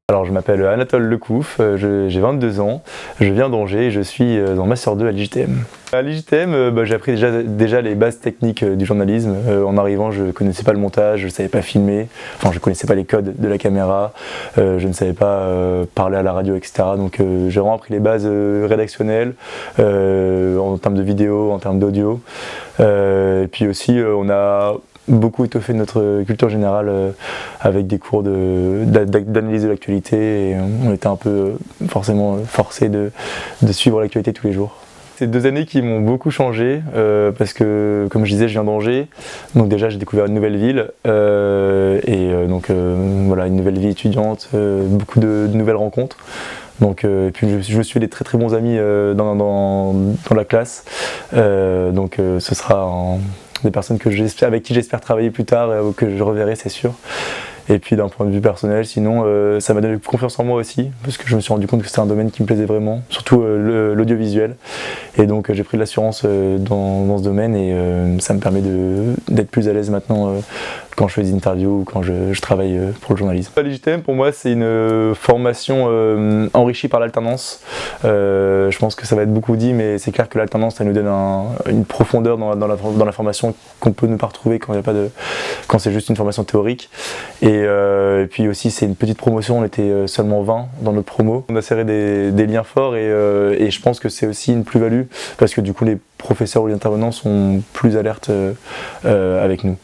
Alors je m'appelle Anatole Lecouf, j'ai 22 ans, je viens d'Angers et je suis en Master 2 à l'IJTM. À l'IJTM, j'ai appris déjà les bases techniques du journalisme. En arrivant, je ne connaissais pas le montage, je ne savais pas filmer, enfin je ne connaissais pas les codes de la caméra, je ne savais pas parler à la radio, etc. Donc j'ai vraiment appris les bases rédactionnelles en termes de vidéo, en termes d'audio. Et puis aussi on a beaucoup étoffé notre culture générale avec des cours d'analyse de l'actualité et on était un peu forcément forcés de suivre l'actualité tous les jours. C'est 2 années qui m'ont beaucoup changé parce que, comme je disais, je viens d'Angers, donc déjà j'ai découvert une nouvelle ville donc voilà, une nouvelle vie étudiante, beaucoup de nouvelles rencontres. Donc, et puis je me suis fait des très bons amis dans la classe, donc ce sera des personnes avec qui j'espère travailler plus tard ou que je reverrai, c'est sûr. Et puis d'un point de vue personnel, sinon ça m'a donné confiance en moi aussi, parce que je me suis rendu compte que c'était un domaine qui me plaisait vraiment, surtout l'audiovisuel. Et donc j'ai pris de l'assurance dans ce domaine et ça me permet d'être plus à l'aise maintenant quand je fais des interviews ou quand je travaille pour le journalisme. L'IJTM pour moi c'est une formation enrichie par l'alternance. Je pense que ça va être beaucoup dit, mais c'est clair que l'alternance ça nous donne une profondeur dans la formation qu'on peut ne pas retrouver quand c'est juste une formation théorique. Et puis aussi c'est une petite promotion, on était seulement 20 dans notre promo. On a serré des liens forts et je pense que c'est aussi une plus-value parce que du coup les professeurs ou les intervenants sont plus alertes avec nous.